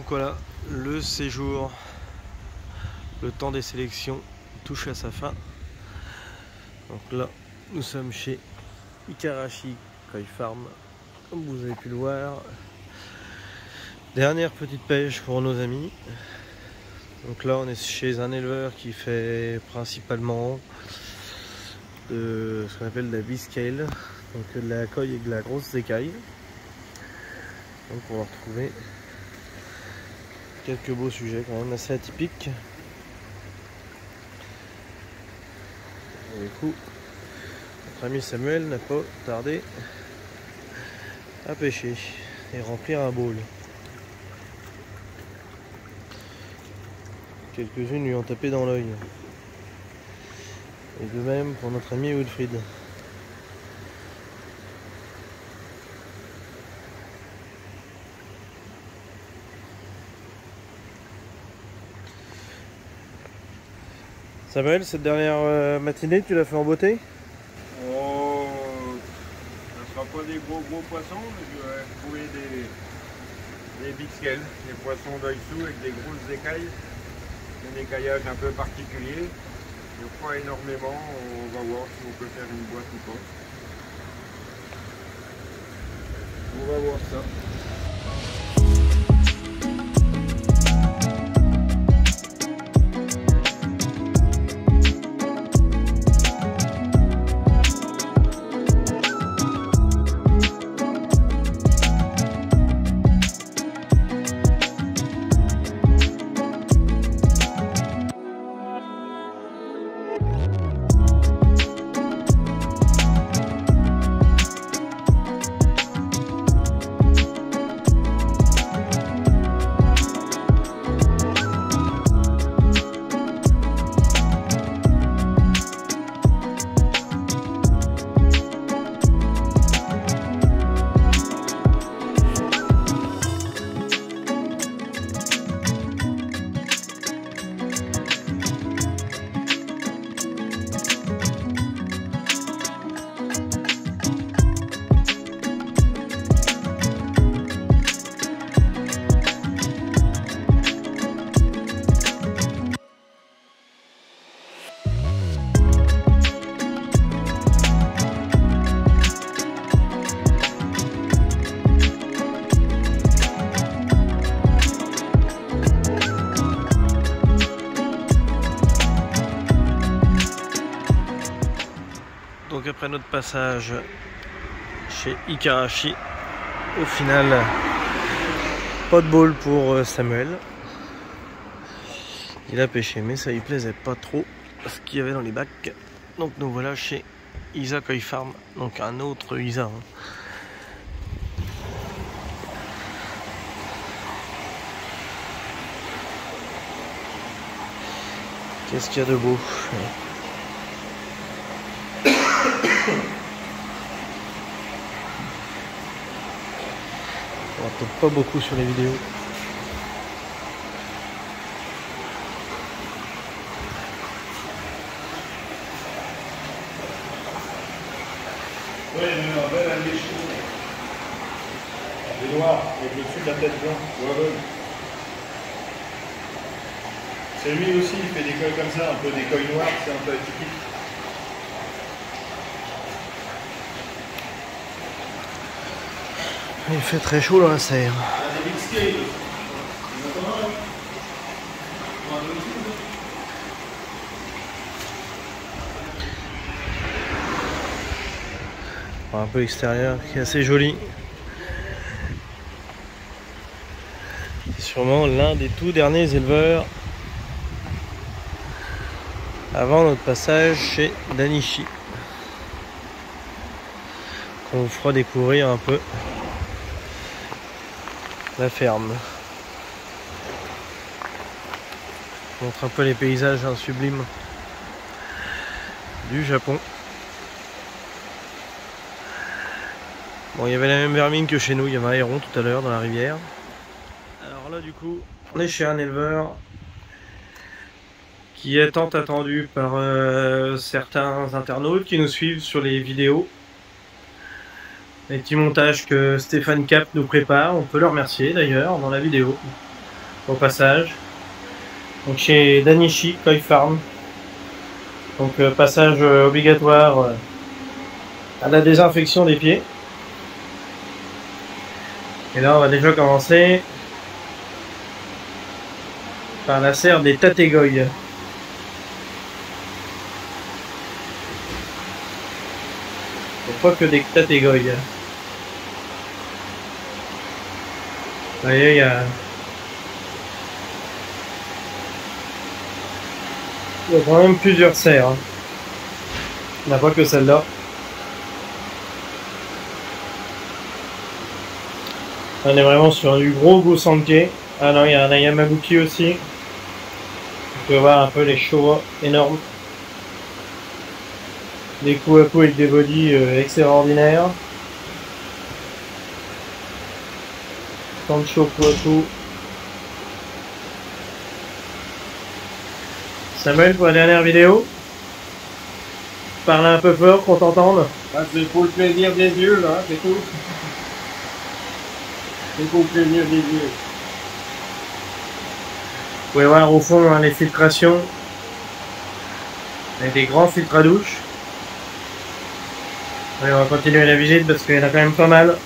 voilà, le séjour, le temps des sélections touche à sa fin. Donc là, nous sommes chez Ikarashi Koi Farm, comme vous avez pu le voir. Dernière petite pêche pour nos amis. Donc là, on est chez un éleveur qui fait principalement de ce qu'on appelle de la biscale, donc de la koi et de la grosse écaille. Donc on va retrouver quelques beaux sujets quand même assez atypiques. Et du coup, notre ami Samuel n'a pas tardé à pêcher et remplir un bowl. Quelques-unes lui ont tapé dans l'œil. Et de même pour notre ami Wilfried. Samuel, cette dernière matinée, tu l'as fait en beauté? Oh, ça sera pas des gros poissons, mais je vais trouver des big scale, des poissons d'œil sous avec des grosses écailles, un écaillage un peu particulier. Je crois énormément, on va voir si on peut faire une boîte ou pas. On va voir ça. Donc après notre passage chez Ikarashi, au final, pas de ball pour Samuel. Il a pêché, mais ça lui plaisait pas trop ce qu'il y avait dans les bacs. Donc nous voilà chez Isa Koi Farm, donc un autre Isa. Hein. Qu'est-ce qu'il y a de beau? On voit peut-être pas beaucoup sur les vidéos. Oui, mais un bel allié chaud. Les noirs, avec le dessus de la tête blanc. Ouais, ouais. C'est lui aussi, il fait des coils comme ça, un peu des coils noirs, c'est un peu atypique. Il fait très chaud dans la serre. Il y a des big scales. Un peu extérieur qui est assez joli. C'est sûrement l'un des tout derniers éleveurs avant notre passage chez Danichi. On vous fera découvrir un peu la ferme. Je montre un peu les paysages sublimes du Japon. Bon, il y avait la même vermine que chez nous, il y avait un héron tout à l'heure dans la rivière. Alors là du coup, on est chez un éleveur qui est tant attendu par certains internautes qui nous suivent sur les vidéos. Les petits montages que Stéphane Cap nous prépare, on peut le remercier d'ailleurs dans la vidéo. au passage. Donc chez Danishi Koi Farm. Donc passage obligatoire à la désinfection des pieds. Et là on va déjà commencer par la serre des tategoy. Pas que des tategoy. Vous voyez, il y a quand même plusieurs serres. Il n'y a pas que celle-là. On est vraiment sur du gros Gosanke. Ah non, il y a un Yamabuki aussi. Vous pouvez voir un peu les Showa énormes. Des coups à coups avec des bodies extraordinaires. Tancho coup à coup. Samuel, pour la dernière vidéo, parle un peu fort qu'on t'entende. Ah, c'est pour le plaisir des yeux, là, c'est tout. C'est pour le plaisir des yeux. Vous pouvez voir au fond hein, les filtrations. Avec des grands filtres à douche. Allez, on va continuer la visite parce qu'il y en a quand même pas mal.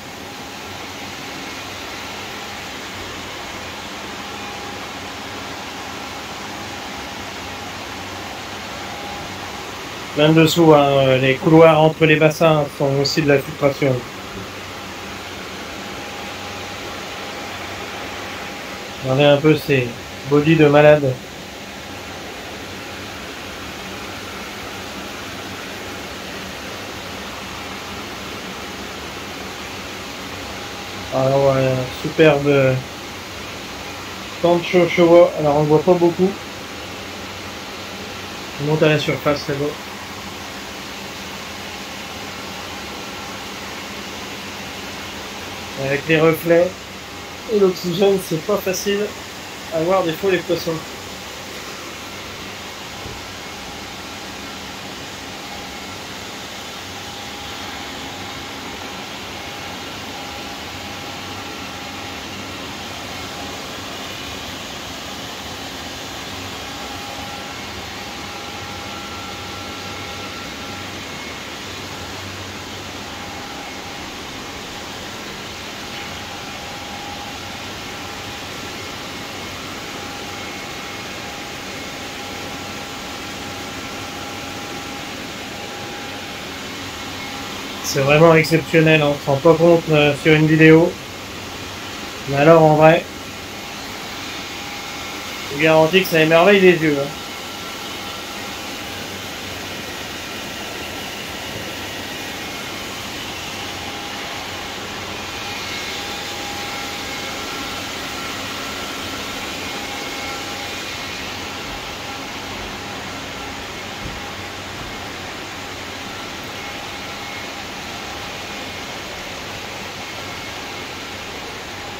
Même dessous, hein, les couloirs entre les bassins sont aussi de la filtration. Regardez un peu ces bodies de malades. Alors ouais, superbe Tancho Showa. Alors on ne voit pas beaucoup. On monte à la surface, c'est beau. Avec les reflets et l'oxygène, c'est pas facile à voir des fois les poissons. C'est vraiment exceptionnel, hein. On se rend pas compte sur une vidéo. Mais alors en vrai, je vous garantis que ça émerveille les yeux. Hein.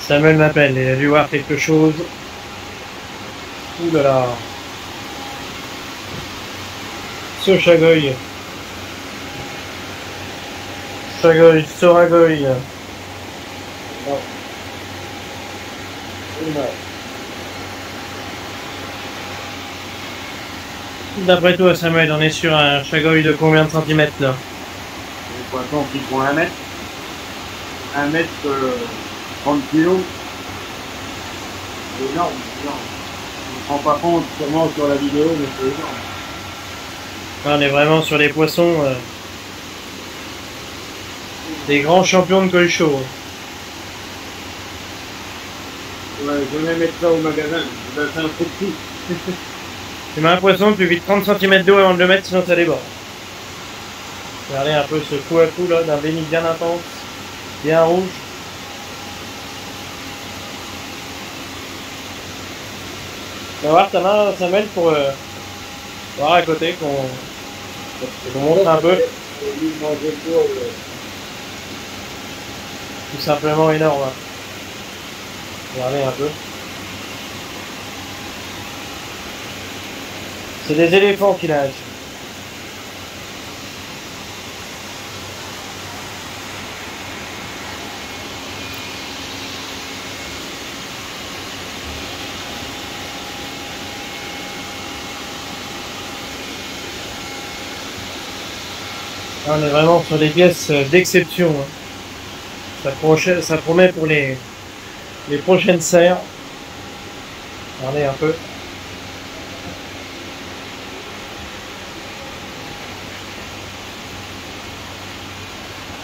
Samuel m'appelle, il a dû voir quelque chose. Ouh là là. Ce Shagoy. Shagoy, Soragoy. Oh. D'après toi Samuel, on est sur un Shagoy de combien de centimètres là? Les poissons qui font 1 mètre. 1 mètre 30 kilos. C'est énorme, c'est énorme. On ne se rend pas compte sûrement sur la vidéo, mais c'est énorme. Là, on est vraiment sur les poissons des grands champions de Colcho. Ouais, je vais mettre ça au magasin. Ben, c'est un truc petit. Tu mets un poisson, tu vides 30 cm d'eau avant de le mettre, sinon ça déborde. Regardez un peu ce coup à coup là, d'un béni bien intense, bien rouge. Tu vas voir ta main Samuel pour voir à côté qu'on vous montre un peu. Tout simplement énorme. Hein. Regardez un peu. C'est des éléphants qui nagent. Là, on est vraiment sur des pièces d'exception. Hein. Ça promet pour les prochaines serres. Regardez un peu.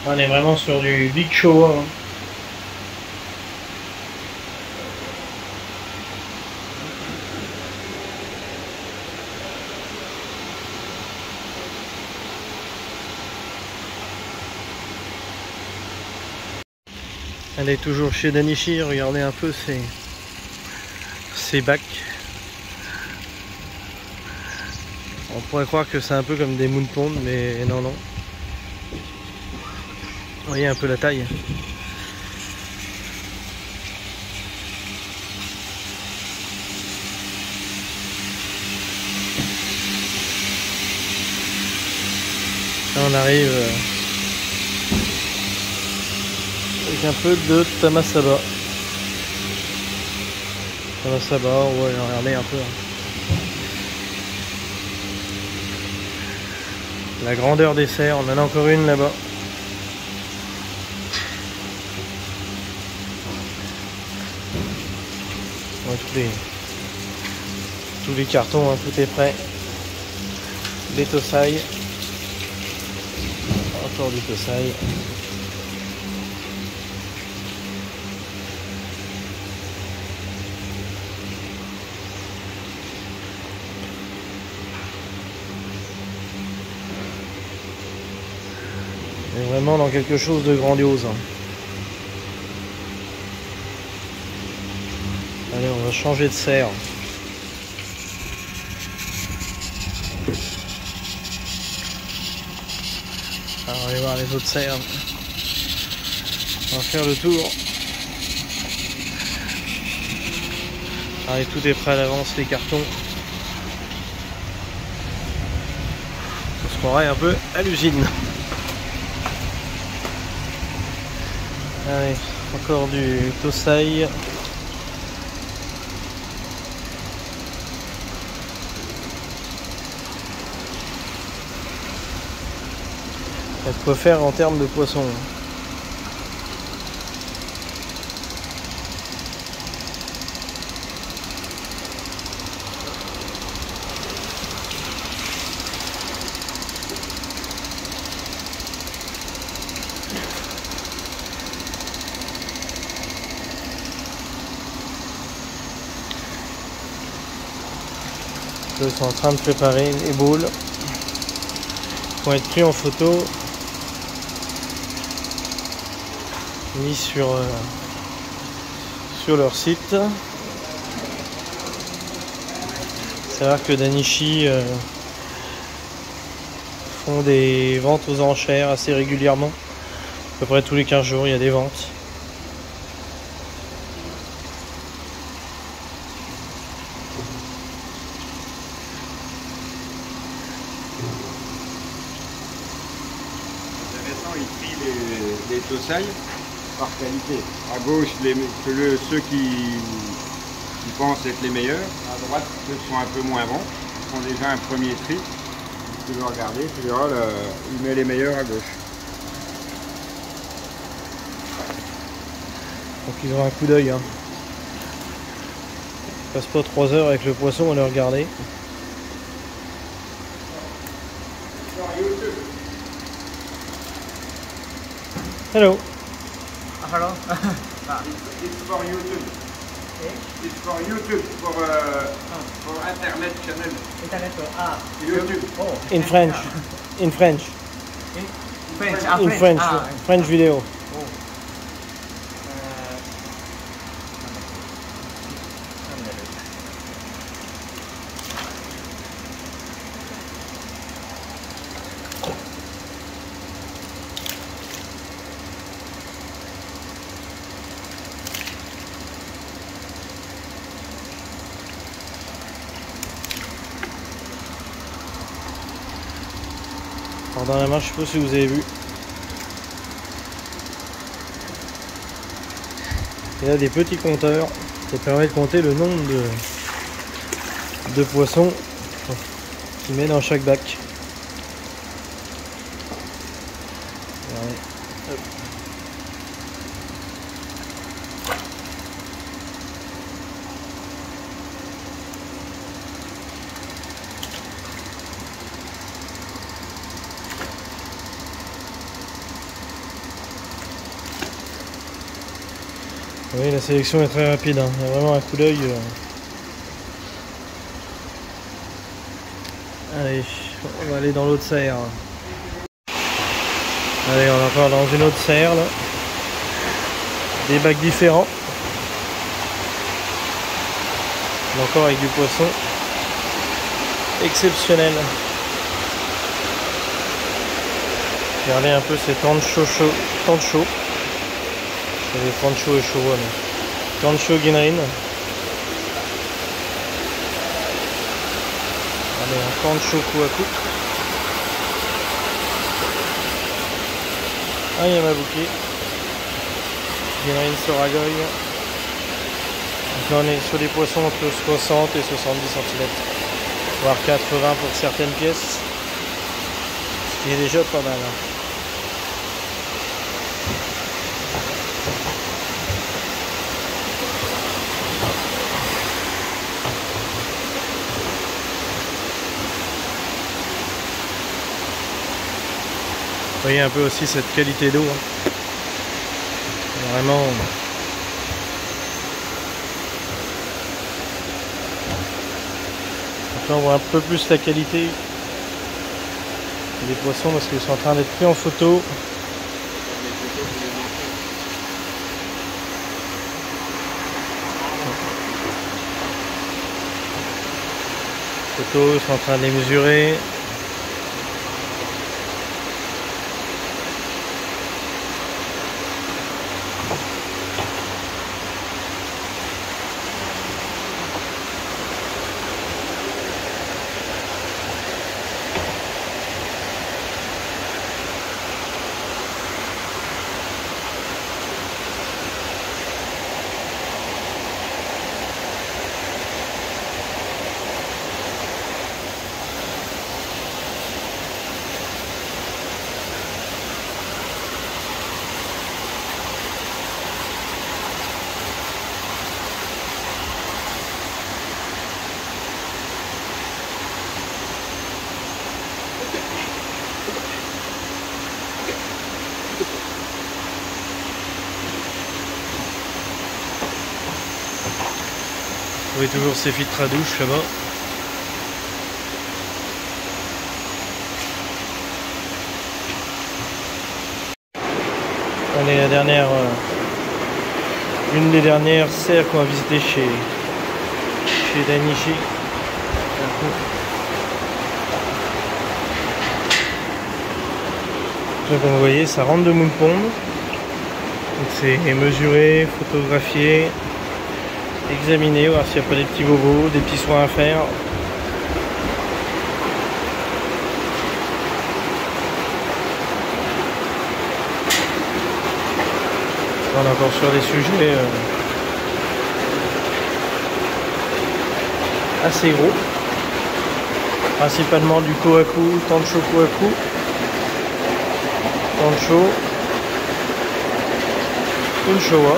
On est vraiment sur du big show. Hein. Elle est toujours chez Danichi, regardez un peu ses bacs. On pourrait croire que c'est un peu comme des moon ponds, mais non, non. Vous voyez un peu la taille. Là on arrive avec un peu de Tamasaba. Tamasaba, ouais, regardez un peu. Hein. La grandeur des serres, on en a encore une là-bas. Ouais, tous les cartons, hein, tout est prêt. Des Tosai. Encore du Tosai. On est vraiment dans quelque chose de grandiose. Hein. Allez, on va changer de serre. Alors, on va aller voir les autres serres. On va faire le tour. Allez, tout est prêt à l'avance, les cartons. On se croirait un peu à l'usine. Allez, encore du Tosai. Il y a de quoi faire en termes de poissons. Ils sont en train de préparer les boules. Ils vont être pris en photo, mis sur leur site. C'est vrai que Danichi font des ventes aux enchères assez régulièrement. À peu près tous les 15 jours, il y a des ventes. Il trie les Tosai par qualité. À gauche, ceux qui pensent être les meilleurs. À droite, ceux qui sont un peu moins bons. Ils font déjà un premier tri. Tu veux regarder, tu verras, il met les meilleurs à gauche. Donc ils ont un coup d'œil. Hein. Ils passent pas 3 heures avec le poisson à le regarder. Hello. Hello. It's for YouTube. It's for YouTube, for Internet channel. Internet. YouTube. Oh. In French. In French. In French. In French. French video. Oh. Alors dans la main, je sais pas si vous avez vu. Il y a des petits compteurs qui permettent de compter le nombre de poissons qu'il met dans chaque bac. Ouais. Hop. Oui, la sélection est très rapide, hein. Il y a vraiment un coup d'œil. Allez, on va aller dans l'autre serre. Allez, on est encore dans une autre serre là. Des bacs différents. Encore avec du poisson exceptionnel. Regardez un peu ces tancho. C'est des tancho et showa. Tancho Ginrin. Allez, un tancho Kuaku. Un Yamabuki. Ginrin Soragoy. Donc là on est sur des poissons entre 60 et 70 cm. Voire 80 pour certaines pièces. Ce qui est déjà pas mal. Hein. Vous voyez un peu aussi cette qualité d'eau. Hein. Vraiment. Donc là on voit un peu plus la qualité des poissons parce qu'ils sont en train d'être pris en photo. Ils sont en train de les mesurer. Vous voyez toujours ces filtres à douche là-bas. On est la dernière, une des dernières serres qu'on va visiter chez Dainichi. Donc comme vous voyez, ça rentre de Moon Pond. Donc c'est mesuré, photographié, examiner, voir s'il n'y a pas des petits bobos, des petits soins à faire. On est encore sur des sujets assez gros. Principalement du Kohaku, Tancho Kohaku, Tancho, une Showa.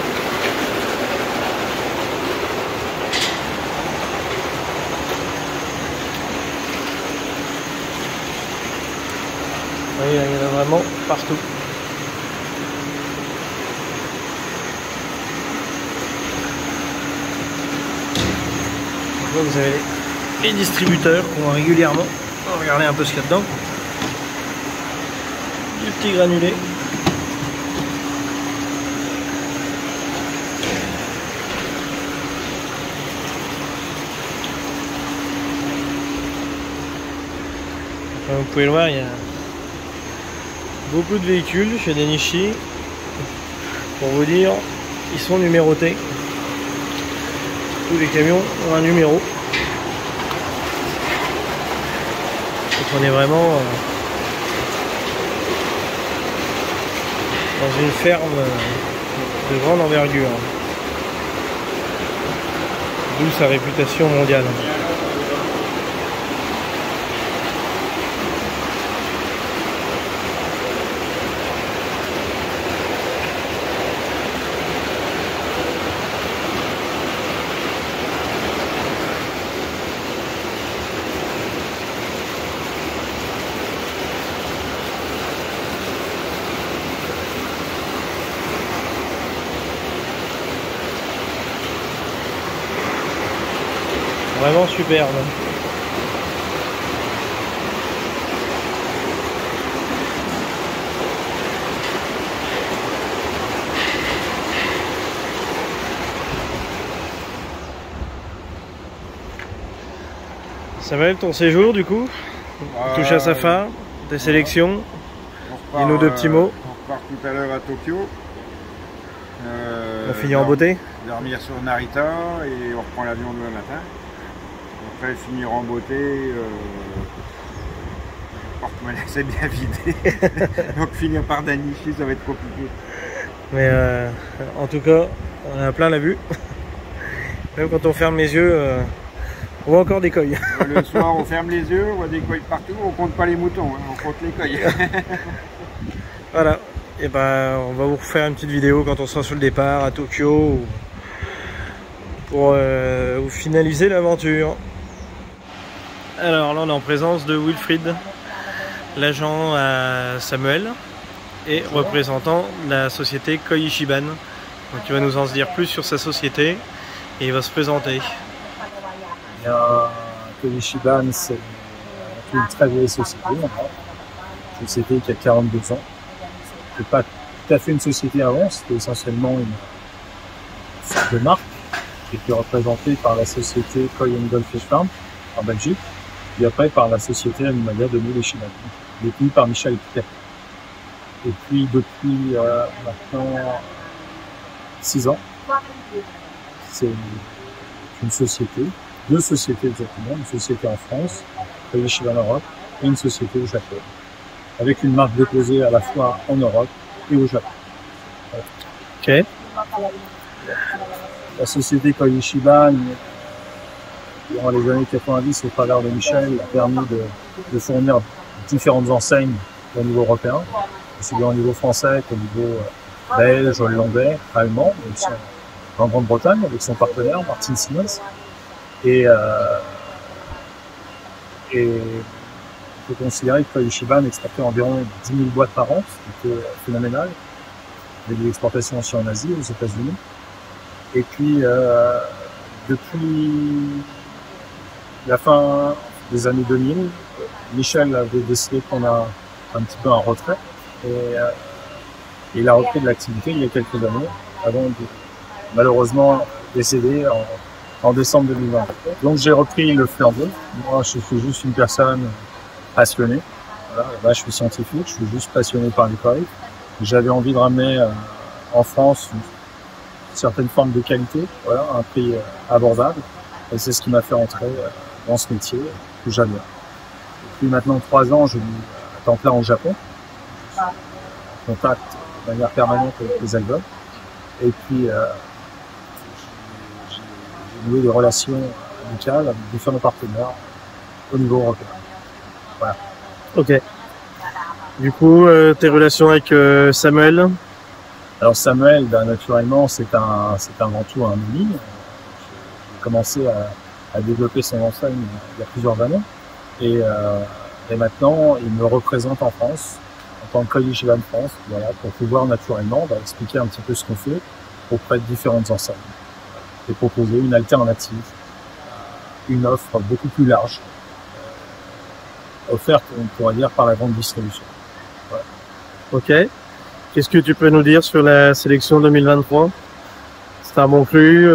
Oui, il y en a vraiment partout. Là, vous avez les distributeurs qu'on voit régulièrement. On va regarder un peu ce qu'il y a dedans. Du petit granulé. Comme vous pouvez le voir, il y a beaucoup de véhicules chez Dainichi. Pour vous dire, ils sont numérotés. Tous les camions ont un numéro. Donc on est vraiment dans une ferme de grande envergure. D'où sa réputation mondiale. Vraiment superbe. Samuel, ton séjour du coup touche à sa fin, tes sélections, dis-nous deux petits mots. On repart tout à l'heure à Tokyo. On finit en beauté. Dormir sur Narita et on reprend l'avion demain matin. Après finir en beauté, le porte-monnaie c'est bien vidé. Donc finir par Danichi ça va être compliqué. Mais en tout cas, on a plein la vue. Même quand on ferme les yeux, on voit encore des coilles. Le soir on ferme les yeux, on voit des coilles partout, on compte pas les moutons, hein, on compte les coilles. Voilà, et ben on va vous refaire une petite vidéo quand on sera sur le départ à Tokyo pour vous finaliser l'aventure. Alors là on est en présence de Wilfried, l'agent à Samuel et représentant de la société Koishiban. Donc il va nous en dire plus sur sa société et il va se présenter. Koishiban, c'est une très vieille société, une société qui a 42 ans. C'est pas tout à fait une société avant, c'était essentiellement une sorte de marque qui était représentée par la société Koi & Goldfish Farm en Belgique, et après par la société animalière de Moule et Shiban, détenue par Michel Piquet. Et puis depuis maintenant 6 ans, c'est une société, deux sociétés exactement, une société en France, Koi & Shiban en Europe, et une société au Japon, avec une marque déposée à la fois en Europe et au Japon. Ok. La société Koishiban, durant les années 90, au travers de Michel, a permis de fournir différentes enseignes au niveau européen, aussi bien au niveau français qu'au niveau belge, hollandais, allemand, aussi en Grande-Bretagne avec son partenaire Martin Siemens. Et il faut considérer que Koishiban exportait environ 10 000 boîtes par an, ce qui était phénoménal, avec des exportations aussi en Asie, aux États-Unis. Et puis, depuis la fin des années 2000, Michel avait décidé qu'on a un petit peu un retrait et il a repris de l'activité il y a quelques années, avant de malheureusement décéder en décembre 2020. Donc j'ai repris le flambeau. Moi, je suis juste une personne passionnée. Voilà, là, je suis scientifique, je suis juste passionné par les coilles. J'avais envie de ramener en France une certaine forme de qualité, voilà, un prix abordable. Et c'est ce qui m'a fait entrer dans ce métier que j'aime. Depuis maintenant 3 ans, je vis à temps plein au Japon. Je suis en contact de manière permanente avec les albums. Et puis, j'ai noué des relations amicales avec différents partenaires au niveau européen. Voilà. Ok. Du coup, tes relations avec Samuel? Alors Samuel, ben, naturellement, c'est avant tout un ami. J'ai commencé à développer son enseigne il y a plusieurs années. Et maintenant, il me représente en France, en tant que Koishiban France, voilà, pour pouvoir naturellement expliquer un petit peu ce qu'on fait auprès de différentes enseignes. Et proposer une alternative, une offre beaucoup plus large, offerte, on pourrait dire, par la grande distribution. Voilà. Ok. Qu'est-ce que tu peux nous dire sur la sélection 2023? C'est un bon cru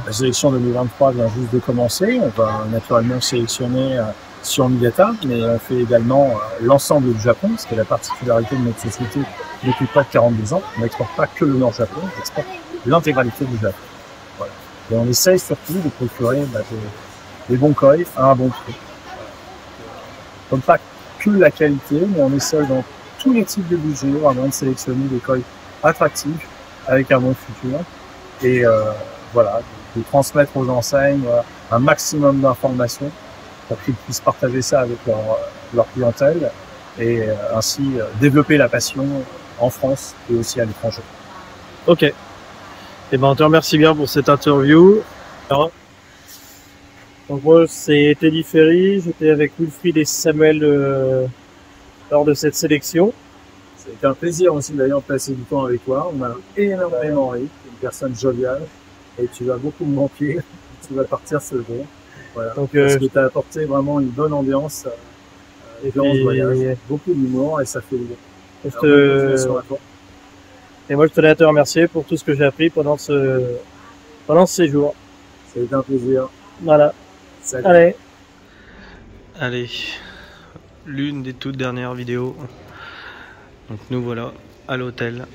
La sélection 2023 vient juste de commencer. On va naturellement sélectionner sur Niigata, mais on fait également l'ensemble du Japon, ce qui est la particularité de notre société depuis près de 42 ans. On n'exporte pas que le Nord-Japon, on exporte l'intégralité du Japon. Voilà. Et on essaye surtout de procurer des bons koi à un bon prix. Comme pas que la qualité, mais on essaye dans tous les types de budgets vraiment de sélectionner des koi attractifs avec un bon futur et voilà, de transmettre aux enseignes un maximum d'informations pour qu'ils puissent partager ça avec leur clientèle et ainsi développer la passion en France et aussi à l'étranger. Ok. Et ben on te remercie bien pour cette interview. Alors, donc moi c'est Teddy Ferry, j'étais avec Wilfried et Samuel lors de cette sélection. C'était un plaisir aussi d'ailleurs de passer du temps avec toi. On a énormément ri, une personne joviale et tu vas beaucoup me manquer. Tu vas partir ce jour. Voilà. Donc, Parce que tu as apporté vraiment une bonne ambiance durant ce voyage. Beaucoup d'humour et ça fait et moi, je tenais à te remercier pour tout ce que j'ai appris pendant ce séjour. C'est un plaisir. Voilà. Salut. Allez. Allez, l'une des toutes dernières vidéos. Donc nous voilà à l'hôtel.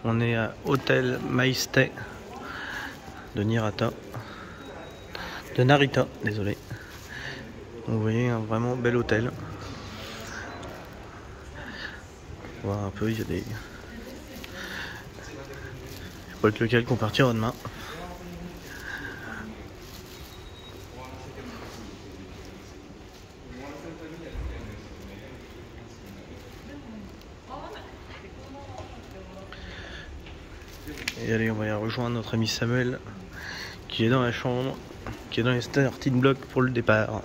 On est à Hôtel Maïstay de Narita, désolé. Vous voyez un vraiment bel hôtel. On va voir un peu, il y a des... Je sais pas avec lequel qu'on partira demain. Et allez, on va y rejoindre notre ami Samuel qui est dans la chambre, qui est dans les starting blocks pour le départ.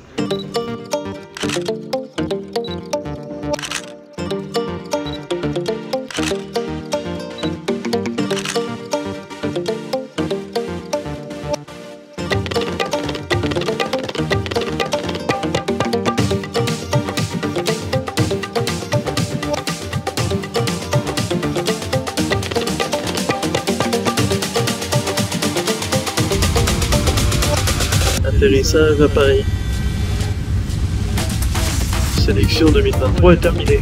Atterrissage à Paris. Sélection 2023 est terminée.